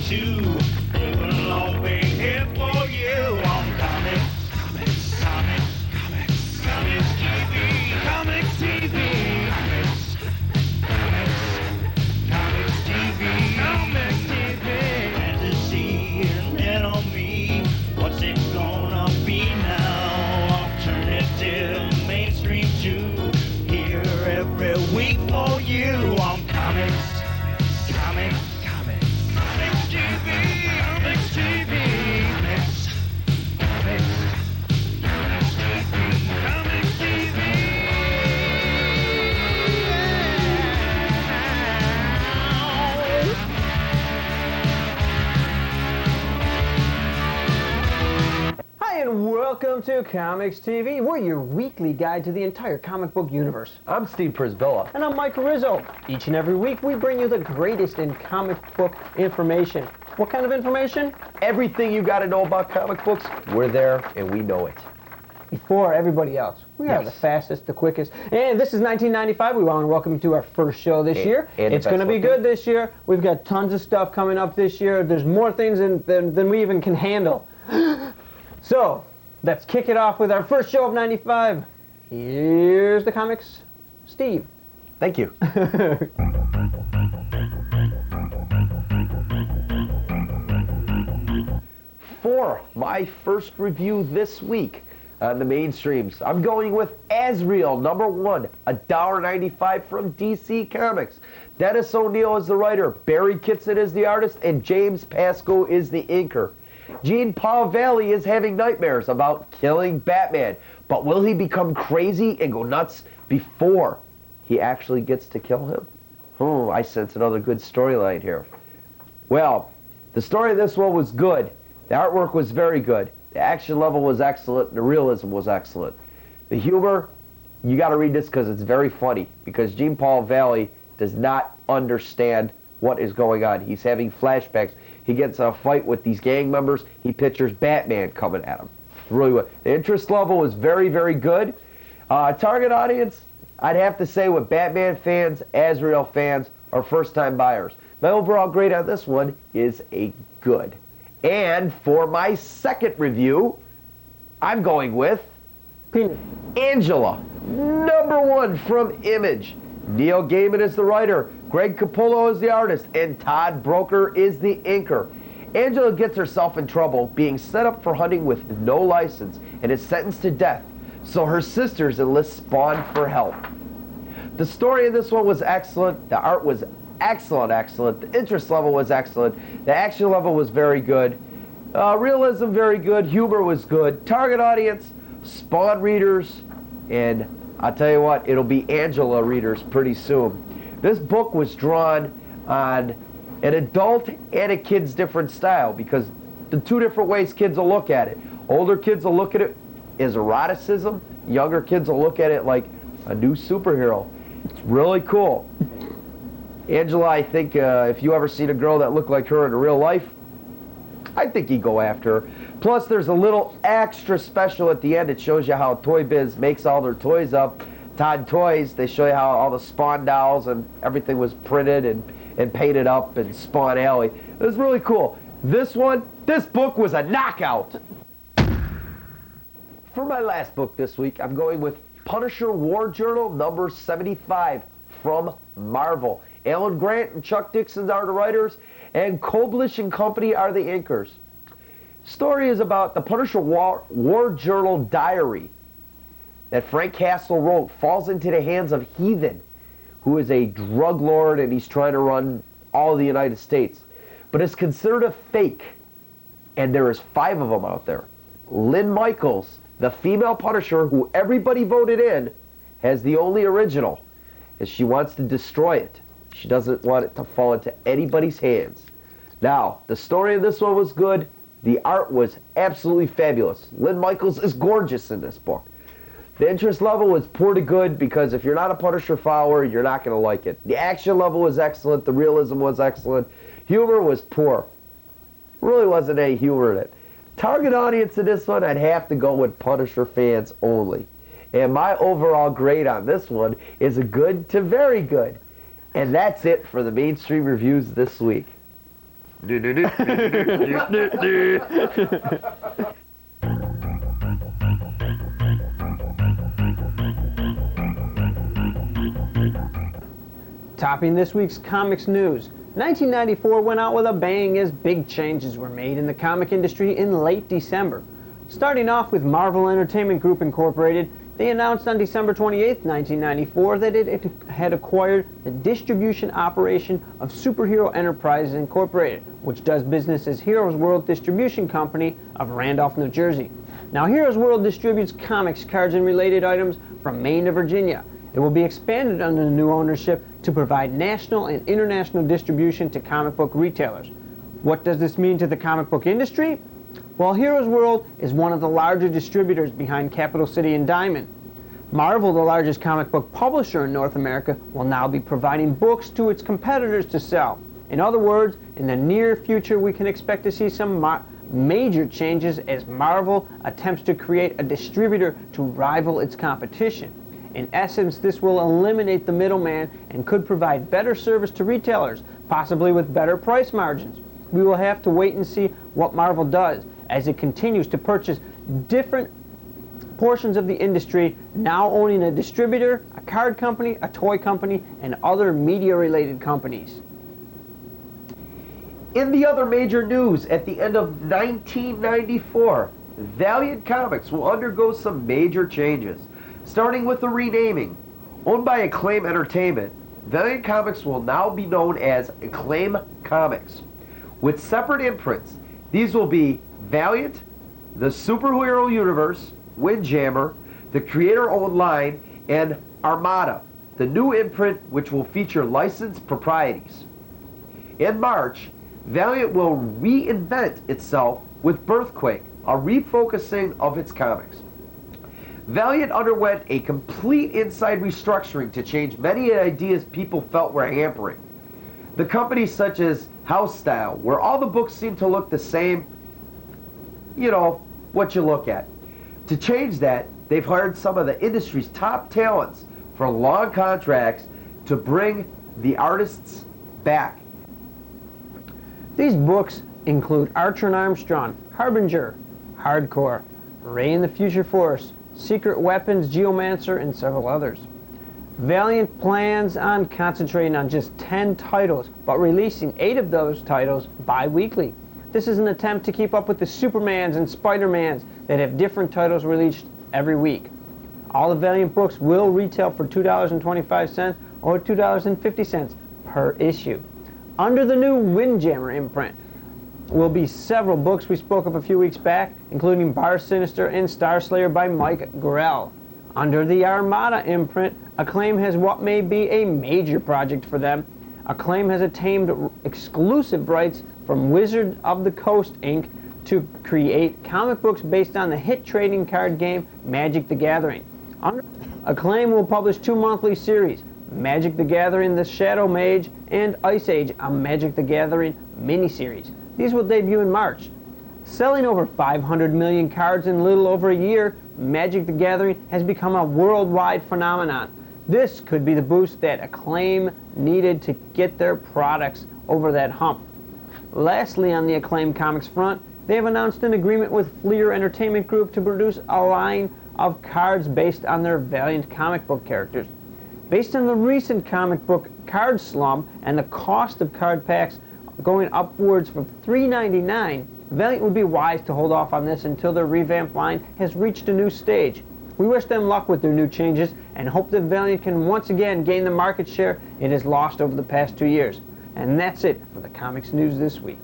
too. They will all be here for you on Comics TV, Comics TV, Comics TV, fantasy and little me. What's it gonna be now? Alternative, mainstream too. Here every week for you on Comics TV, Comics TV, Comics TV. Hi, and welcome to Comics TV. We're your weekly guide to the entire comic book universe. I'm Steve Przybyla. And I'm Mike Rizzo. Each and every week, we bring you the greatest in comic book information. What kind of information? Everything you got to know about comic books, we're there and we know it. Before everybody else. We are the fastest, the quickest. And this is 1995. We want to welcome you to our first show this year. And it's going to be good this year. We've got tons of stuff coming up this year. There's more things than we even can handle. So, let's kick it off with our first show of 95. Here's the comics. Steve. Thank you. For my first review this week on the mainstreams, I'm going with Azrael, #1, $1.95 from DC Comics. Dennis O'Neil is the writer, Barry Kitson is the artist, and James Pasco is the inker. Gene Paul Valley is having nightmares about killing Batman, but will he become crazy and go nuts before he actually gets to kill him? Oh, I sense another good storyline here. Well, the story of this one was good. The artwork was very good. The action level was excellent. The realism was excellent. The humor, you got to read this because it's very funny, because Gene Paul Valley does not understand what is going on. He's having flashbacks. He gets a fight with these gang members. He pictures Batman coming at him. Really well. The interest level was very, very good. Target audience, I'd have to say with Batman fans, Azrael fans, or first-time buyers. My overall grade on this one is a good. And for my second review, I'm going with Angela, #1 from Image. Neil Gaiman is the writer, Greg Capullo is the artist, and Todd Broker is the inker. Angela gets herself in trouble being set up for hunting with no license and is sentenced to death, so her sisters enlist Spawn for help. The story in this one was excellent, the art was excellent, the interest level was excellent, the action level was very good, realism very good, humor was good, target audience, Spawn readers, and I'll tell you what, it'll be Angela readers pretty soon. This book was drawn on an adult and a kid's different style, because the two different ways kids will look at it. Older kids will look at it as eroticism, younger kids will look at it like a new superhero. It's really cool. Angela, I think if you ever seen a girl that looked like her in real life, I think you'd go after her. Plus, there's a little extra special at the end. It shows you how Toy Biz makes all their toys up. Todd Toys, they show you how all the Spawn dolls and everything was printed and painted up in Spawn Alley. It was really cool. This book was a knockout. For my last book this week, I'm going with Punisher War Journal #75 from Marvel. Alan Grant and Chuck Dixon are the writers, and Koblish and Company are the inkers. Story is about the Punisher War Journal diary that Frank Castle wrote falls into the hands of Heathen, who is a drug lord and he's trying to run all of the United States. But it's considered a fake, and there is 5 of them out there. Lynn Michaels, the female Punisher who everybody voted in, has the only original, and she wants to destroy it. She doesn't want it to fall into anybody's hands. Now, the story of this one was good. The art was absolutely fabulous. Lynn Michaels is gorgeous in this book. The interest level was poor to good, because if you're not a Punisher follower, you're not going to like it. The action level was excellent. The realism was excellent. Humor was poor. Really wasn't any humor in it. Target audience in this one, I'd have to go with Punisher fans only. And my overall grade on this one is a good to very good. And that's it for the mainstream reviews this week. Topping this week's comics news, 1994 went out with a bang as big changes were made in the comic industry in late December. Starting off with Marvel Entertainment Group Incorporated, they announced on December 28, 1994 that it had acquired the distribution operation of Superhero Enterprises Incorporated, which does business as Heroes World Distribution Company of Randolph, New Jersey. Now, Heroes World distributes comics, cards, and related items from Maine to Virginia. It will be expanded under the new ownership to provide national and international distribution to comic book retailers. What does this mean to the comic book industry? Well, Heroes World is one of the larger distributors behind Capital City and Diamond. Marvel, the largest comic book publisher in North America, will now be providing books to its competitors to sell. In other words, in the near future, we can expect to see some major changes as Marvel attempts to create a distributor to rival its competition. In essence, this will eliminate the middleman and could provide better service to retailers, possibly with better price margins. We will have to wait and see what Marvel does as it continues to purchase different portions of the industry, now owning a distributor, a card company, a toy company, and other media-related companies. In the other major news, at the end of 1994, Valiant Comics will undergo some major changes. Starting with the renaming. Owned by Acclaim Entertainment, Valiant Comics will now be known as Acclaim Comics. With separate imprints, these will be Valiant, the Superhero Universe, Windjammer, the creator-owned line, and Armada, the new imprint which will feature licensed properties. In March, Valiant will reinvent itself with Birthquake, a refocusing of its comics. Valiant underwent a complete inside restructuring to change many ideas people felt were hampering. The companies such as House Style, where all the books seem to look the same, you know, what you look at. To change that, they've hired some of the industry's top talents for long contracts to bring the artists back. These books include Archer and Armstrong, Harbinger, Hardcore, Ray and the Future Force, Secret Weapons, Geomancer, and several others. Valiant plans on concentrating on just 10 titles, but releasing 8 of those titles bi-weekly. This is an attempt to keep up with the Supermans and Spider-Mans that have different titles released every week. All the Valiant books will retail for $2.25 or $2.50 per issue. Under the new Windjammer imprint will be several books we spoke of a few weeks back, including Bar Sinister and Star Slayer by Mike Grell. Under the Armada imprint, Acclaim has what may be a major project for them. Acclaim has attained exclusive rights from Wizard of the Coast, Inc. to create comic books based on the hit trading card game Magic the Gathering. Acclaim will publish 2 monthly series, Magic the Gathering, The Shadow Mage, and Ice Age, a Magic the Gathering miniseries. These will debut in March. Selling over 500 million cards in little over a year, Magic the Gathering has become a worldwide phenomenon. This could be the boost that Acclaim needed to get their products over that hump. Lastly, on the Acclaim Comics front, they have announced an agreement with Fleer Entertainment Group to produce a line of cards based on their Valiant comic book characters. Based on the recent comic book card slump and the cost of card packs going upwards from $3.99, Valiant would be wise to hold off on this until their revamped line has reached a new stage. We wish them luck with their new changes and hope that Valiant can once again gain the market share it has lost over the past 2 years. And that's it for the comics news this week.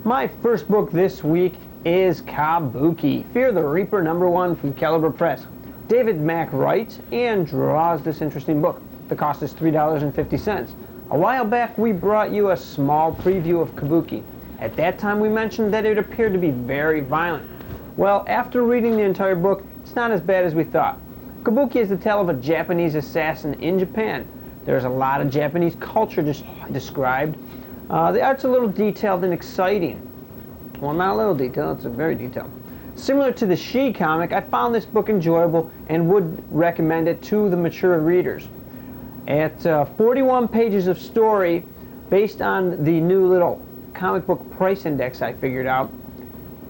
My first book this week is Kabuki, Fear the Reaper #1 from Caliber Press. David Mack writes and draws this interesting book. The cost is $3.50. A while back we brought you a small preview of Kabuki. At that time we mentioned that it appeared to be very violent. Well, after reading the entire book, it's not as bad as we thought. Kabuki is the tale of a Japanese assassin in Japan. There's a lot of Japanese culture described. The art's a little detailed and exciting. Well, not a little detailed, it's very detailed. Similar to the She comic, I found this book enjoyable and would recommend it to the mature readers. At 41 pages of story, based on the new little comic book price index I figured out,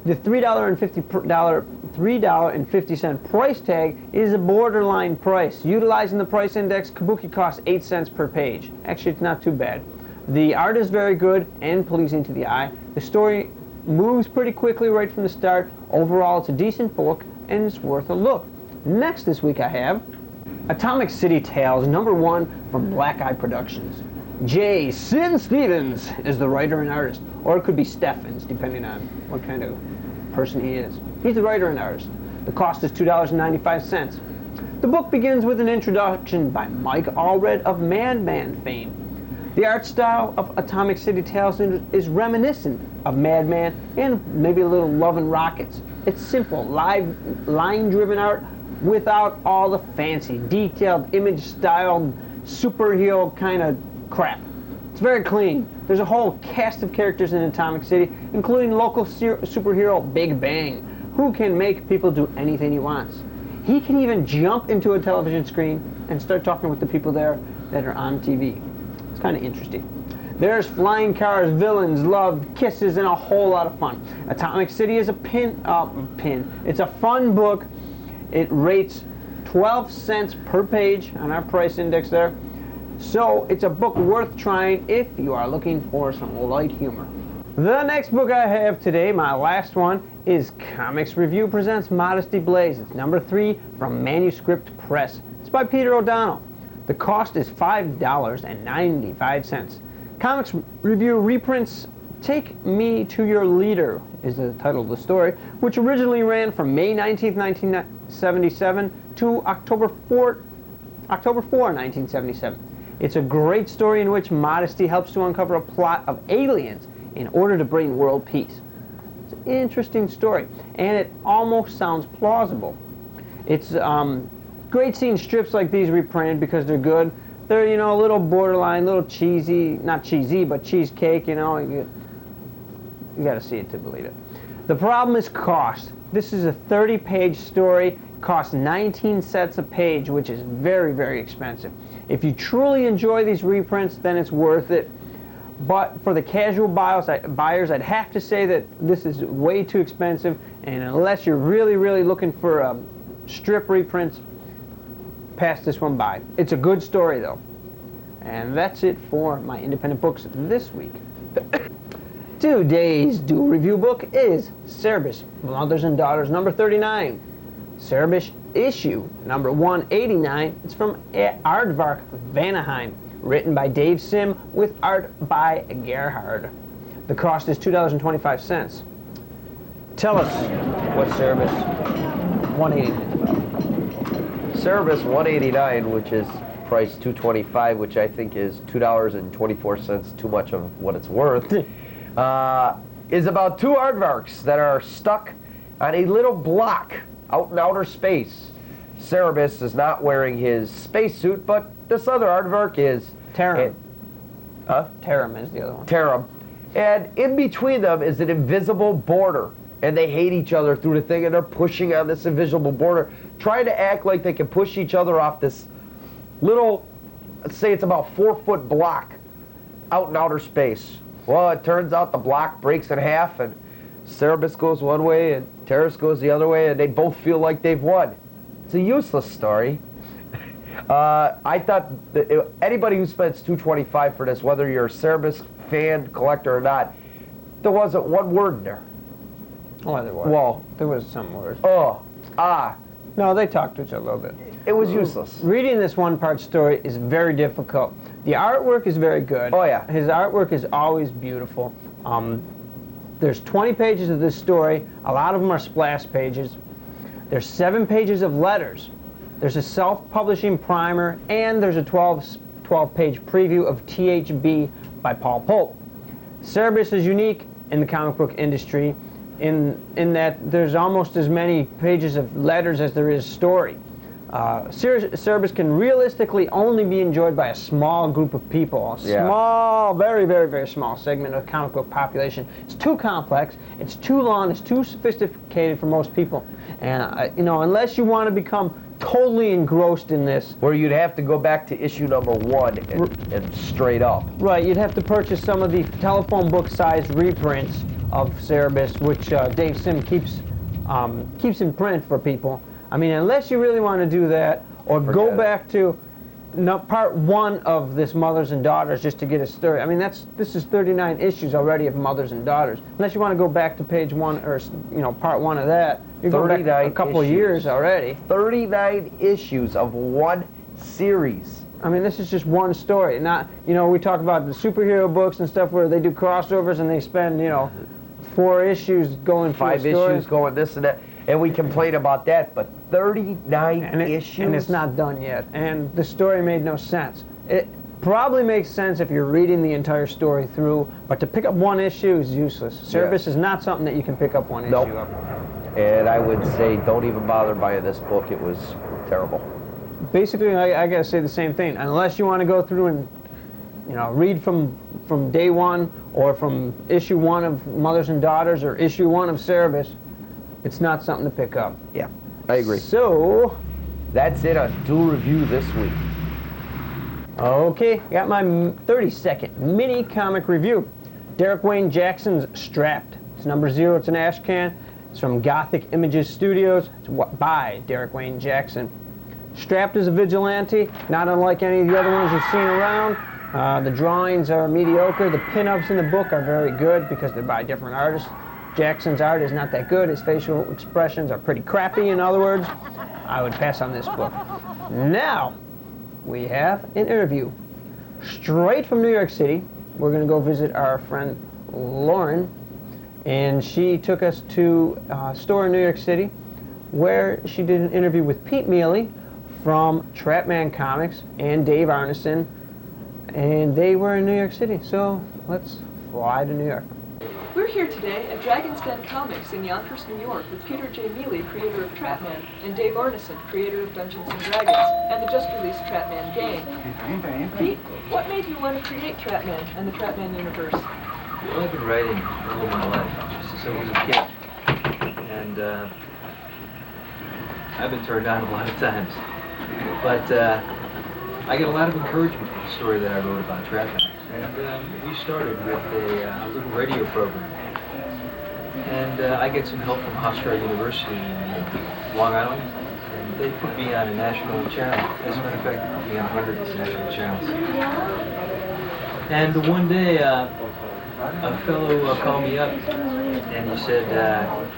the $3.50 price tag is a borderline price. Utilizing the price index, Kabuki costs 8 cents per page. Actually, it's not too bad. The art is very good and pleasing to the eye. The story moves pretty quickly right from the start. Overall, it's a decent book and it's worth a look. Next this week I have Atomic City Tales #1 from Black Eye Productions. Jason Stevens is the writer and artist, or it could be Steffens, depending on what kind of person he is. He's the writer and artist. The cost is $2.95. The book begins with an introduction by Mike Allred of Madman fame. The art style of Atomic City Tales is reminiscent of Madman and maybe a little Love and Rockets. It's simple, line-driven art without all the fancy, detailed, image-styled, superhero kind of crap. It's very clean. There's a whole cast of characters in Atomic City, including local superhero Big Bang, who can make people do anything he wants. He can even jump into a television screen and start talking with the people there that are on TV. It's kind of interesting. There's flying cars, villains, love, kisses, and a whole lot of fun. Atomic City is a It's a fun book. It rates 12 cents per page on our price index there. So it's a book worth trying if you are looking for some light humor. The next book I have today, my last one, is Comics Review presents Modesty Blaze. It's #3 from Manuscript Press. It's by Peter O'Donnell. The cost is $5.95. Comics Review reprints Take Me to Your Leader is the title of the story, which originally ran from May 19th, 1977 to October 4, 1977. It's a great story in which Modesty helps to uncover a plot of aliens in order to bring world peace. It's an interesting story, and it almost sounds plausible. It's great seeing strips like these reprinted because they're good. They're, you know, a little borderline, a little cheesy, not cheesy, but cheesecake, you know. You got to see it to believe it. The problem is cost. This is a 30-page story, costs 19 cents a page, which is very, very expensive. If you truly enjoy these reprints, then it's worth it. But for the casual buyers, I'd have to say that this is way too expensive, and unless you're really, really looking for strip reprints, pass this one by. It's a good story, though. And that's it for my independent books this week. Today's dual review book is Cerebus, Mothers and Daughters, #39. Cerebus issue #189. It's from Aardvark Vanaheim, written by Dave Sim with art by Gerhard. The cost is $2.25. Tell us what Cerebus 189 is about. Cerebus 189, which is priced $2.25, which I think is $2.24 too much of what it's worth, is about two aardvarks that are stuck on a little block out in outer space. Cerebus is not wearing his spacesuit, but this other aardvark is. Tarim. Tarim is the other one. Tarim. And in between them is an invisible border. And they hate each other through the thing, and they're pushing on this invisible border, trying to act like they can push each other off this little, let's say it's about 4-foot block out in outer space. Well, it turns out the block breaks in half, and Cerebus goes one way, and Terrace goes the other way, and they both feel like they've won. It's a useless story. I thought that anybody who spends $2.25 for this, whether you're a Cerebus fan, collector, or not, there wasn't one word in there. Oh, there was. Well, there was some words. No, they talked to each other a little bit. It was useless. Reading this one-part story is very difficult. The artwork is very good. Oh, yeah. His artwork is always beautiful. There's 20 pages of this story. A lot of them are splash pages. There's 7 pages of letters. There's a self-publishing primer, and there's a 12-page preview of THB by Paul Pope. Cerebus is unique in the comic book industry in that there's almost as many pages of letters as there is story. Cerebus can realistically only be enjoyed by a small group of people, a small, very, very, very small segment of the comic book population. It's too complex, it's too long, it's too sophisticated for most people. And, you know, unless you want to become totally engrossed in this. Where you'd have to go back to issue number 1 and straight up. Right, you'd have to purchase some of the telephone book-sized reprints of Cerebus, which Dave Sim keeps in print for people. I mean, unless you really want to do that, or go back to part 1 of this Mothers and Daughters just to get a story. I mean, this is 39 issues already of Mothers and Daughters. Unless you want to go back to page 1 or part 1 of that, you're going back a couple of years already. 39 issues of one series. I mean, this is just one story. Not, you know, we talk about the superhero books and stuff where they do crossovers and they spend, you know, 4 issues going through 5 issues going this and that. And we complain about that, but 39 issues? And it's not done yet. And the story made no sense. It probably makes sense if you're reading the entire story through, but to pick up 1 issue is useless. Cerebus is not something that you can pick up 1 issue of. And I would say don't even bother buying this book. It was terrible. Basically, I gotta say the same thing. Unless you want to go through and, you know, read from day 1 or from issue 1 of Mothers and Daughters or issue 1 of Cerebus, it's not something to pick up. Yeah, I agree. So, that's it on Dual Review this week. Okay, got my 30-second mini comic review. Derek Wayne Jackson's Strapped. It's number 0. It's an ash can. It's from Gothic Images Studios. It's by Derek Wayne Jackson. Strapped is a vigilante, not unlike any of the other ones you've seen around. The drawings are mediocre. The pinups in the book are very good because they're by different artists. Jackson's art is not that good. His facial expressions are pretty crappy, in other words. I would pass on this book. Now, we have an interview. Straight from New York City, we're going to go visit our friend Lauren, and she took us to a store in New York City where she did an interview with Pete Miele from Trapman Comics and Dave Arneson, and they were in New York City. So let's fly to New York. We're here today at Dragon's Den Comics in Yonkers, New York, with Peter J. Miele, creator of Trapman, and Dave Arneson, creator of Dungeons & Dragons, and the just-released Trapman game. Pete, what made you want to create Trapman and the Trapman universe? Well, I've been writing all my life, just since I was a kid. And I've been turned down a lot of times. But I got a lot of encouragement from the story that I wrote about Trapman. And we started with a little radio program. And I get some help from Hofstra University in Long Island. And they put me on a national channel. As a matter of fact, they put me on hundreds of national channels. And one day, a fellow called me up and he said,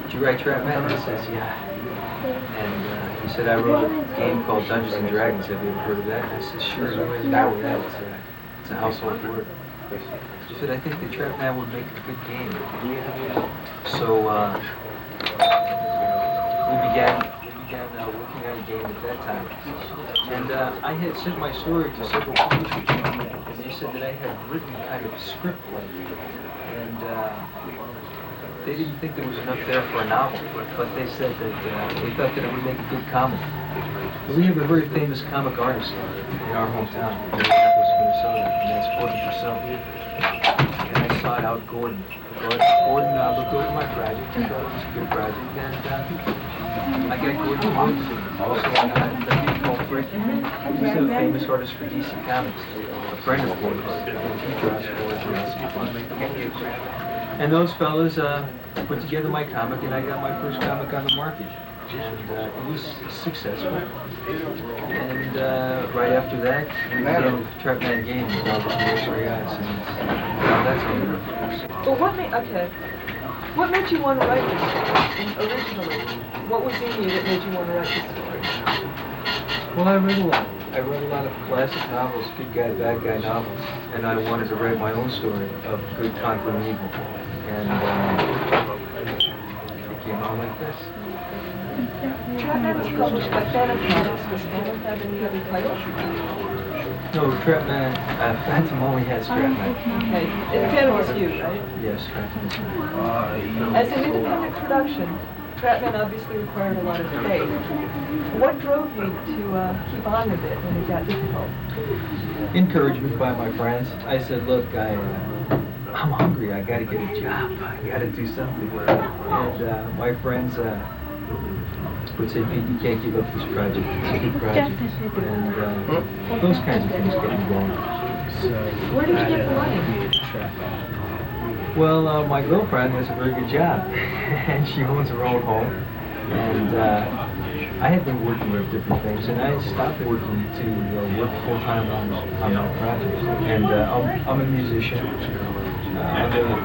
did you write Trapman? I says, yeah. And he said, I wrote a game called Dungeons and Dragons. Have you ever heard of that? And I said, sure, nobody's know that. It's a household word. He said, I think the Trapman would make a good game. So we began working on a game at that time. And I had sent my story to several publishers, and they said that I had written kind of a script like it. And they didn't think there was enough there for a novel, but they said that they thought that it would make a good comic. But we have a very famous comic artist in our hometown, Minneapolis, Minnesota, and that's Gordon Purcell. And I sought out Gordon. Gordon looked over my project, I thought it was a good project, and I got Gordon to work with me. Also, I got Paul Frick, who's a famous artist for DC Comics, a friend of Gordon's, and he draws for And those fellas put together my comic, and I got my first comic on the market. And it was successful. And right after that, we began the Trapman game with all the commercial guys. And that's how it works. Well, what made you want to write this originally? What was in you that made you want to write this story? Well, I read a lot. I read a lot of classic novels, good guy, bad guy novels. And I wanted to write my own story of good conquering evil. And it came out like this. Trapman was published by Phantom Comics. Does Phantom have any other titles? No, Trapman, Phantom only has Trapman. Okay, and Phantom is you, right? Yes, Phantom is me. As an independent production, Trapman obviously required a lot of faith. What drove you to keep on with it when it got difficult? Encouragement by my friends. I said, look, I'm hungry. I got to get a job. I got to do something. And my friends would say, Pete, you can't give up this project. It's a good project. And those kinds of things get me going. Where did you get the money? Well, my girlfriend has a very good job, and she owns her own home. And I had been working with different things, and I stopped working to work full-time on my project. And I'm a musician.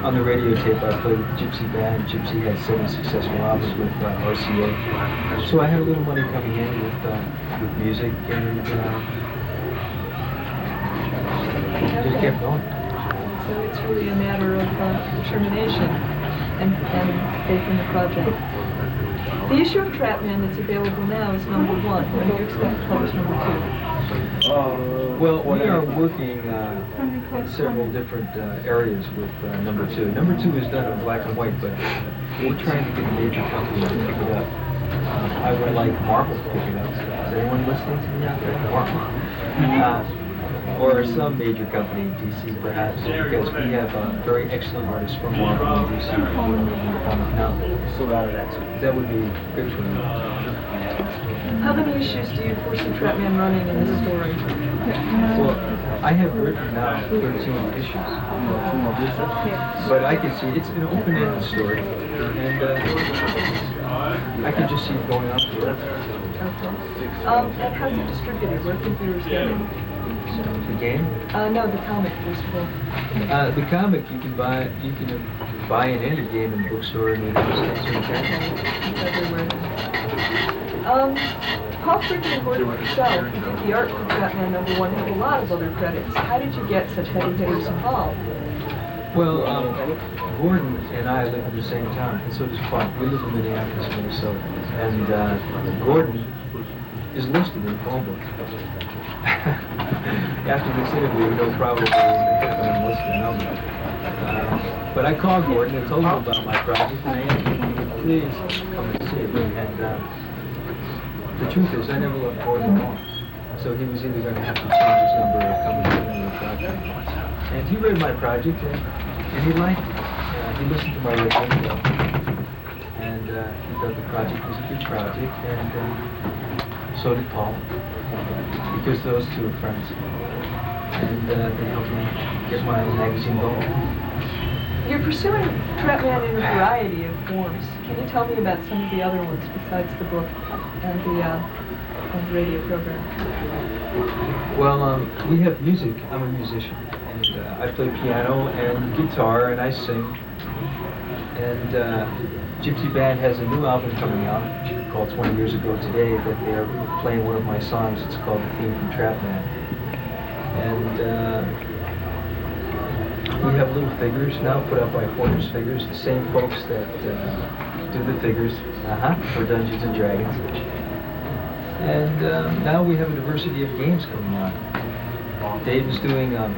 On the radio tape, I played with Gypsy Band. Gypsy had 7 successful albums with RCA. So I had a little money coming in with music, and just kept going. So it's really a matter of determination and faith in the project. The issue of Trapman that's available now is number 1. When do you expect to publish number 2? Well, we are working in several different areas with number 2. Number 2 is done in black and white, but we're trying to get a major company to pick it up. I would like Marvel to pick it up. Is anyone listening to me out there? Marvel. Or some major company, DC perhaps, because we have very excellent artists from Marvel and DC now. That would be good for me. How many issues do you foresee Trapman running in this story? Well, I have written now 13 issues. But I can see it's an open-ended story, and I can just see it going on forever. Okay. And how's it distributed? Where can viewers get it? The game? No, the comic, first of all. The comic you can buy in any game in the bookstore in the United States or Canada. It's everywhere. Paul Friedman and Gordon Purcell, who did the art for Trapman number 1, have a lot of other credits. How did you get such heavy hitters involved? Well, Gordon and I live in the same town, and so does Paul. We live in Minneapolis, Minnesota. And Gordon is listed in the phone book. After this interview, he'll probably enlist the number. But I called Gordon and told him about my project, and I asked him, please come and see it. And the truth is, I never let Gordon alone. So he was either going to have to change his number or come and do the project. And he read my project, and he liked it. He listened to my radio, and he thought the project was a good project, and so did Paul, because those two are friends. And they helped me get my magazine going. You're pursuing Trapman in a variety of forms. Can you tell me about some of the other ones besides the book and the radio program? Well, we have music. I'm a musician, and I play piano and guitar, and I sing. And Gypsy Band has a new album coming out called 20 Years Ago Today that they're playing one of my songs. It's called The Theme from Trapman. And we have little figures now put up by Fortress Figures, the same folks that do the figures for Dungeons and Dragons. And now we have a diversity of games coming on. Dave is doing a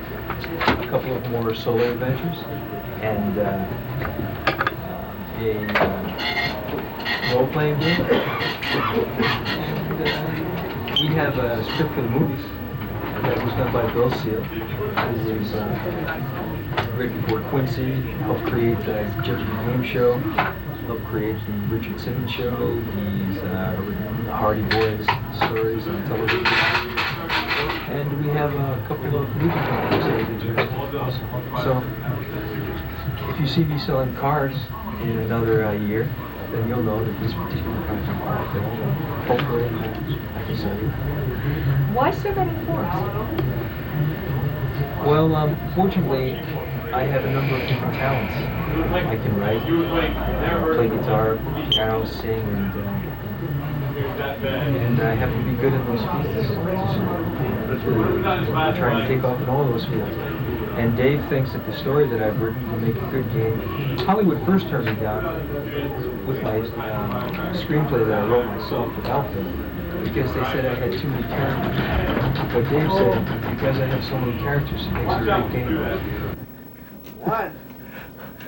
couple of more solo adventures and a role-playing game. And we have a script for the movies that was done by Bill Seal, who was written for Quincy, helped create the Jeopardy Game Show, helped create the Richard Simmons Show. He's written the Hardy Boys stories on television. And we have a couple of movie companies that we do. So, if you see me selling cars in another year, then you'll know that these particular cars are available. Hopefully, I can sell you. Why so many forms? Well, fortunately, I have a number of different talents. I can write, play guitar, piano, sing, and I have to be good in those fields. I'm trying to take off in all those fields. And Dave thinks that the story that I've written will make a good game. Hollywood first turned me down with my screenplay that I wrote myself without them, because they said I had too many characters. But Dave said, because I have so many characters, it makes a great game.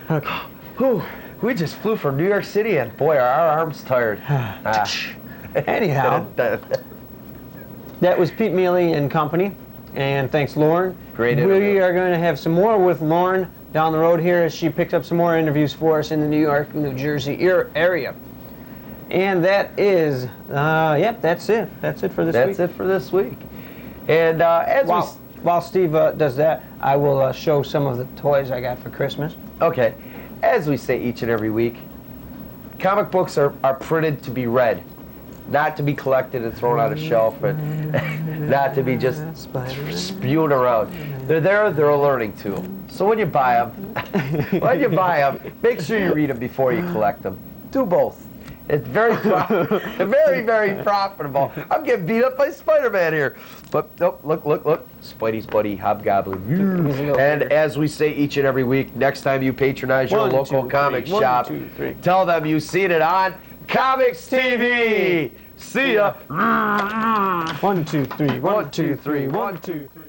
Okay. Whew. We just flew from New York City, and boy, are our arms tired. Anyhow, that was Pete Miele and company, and thanks, Lauren. Great We interview. are going to have some more with Lauren down the road here as she picks up some more interviews for us in the New York, New Jersey area. And that is, yep, that's it. That's it for this week. That's it for this week. And While Steve does that, I will show some of the toys I got for Christmas. Okay, as we say each and every week, comic books are printed to be read, not to be collected and thrown on a shelf, and not to be just spewed around. They're there, they're a learning tool. So when you buy them, make sure you read them before you collect them. Do both. It's very, very profitable. I'm getting beat up by Spider-Man here. But nope, look. Spidey's buddy, Hobgoblin. And as we say each and every week, next time you patronize your local comic shop, tell them you've seen it on COMX-TV. See ya. 1, 2, 3. 1, 2, 3. 1, 2, 3.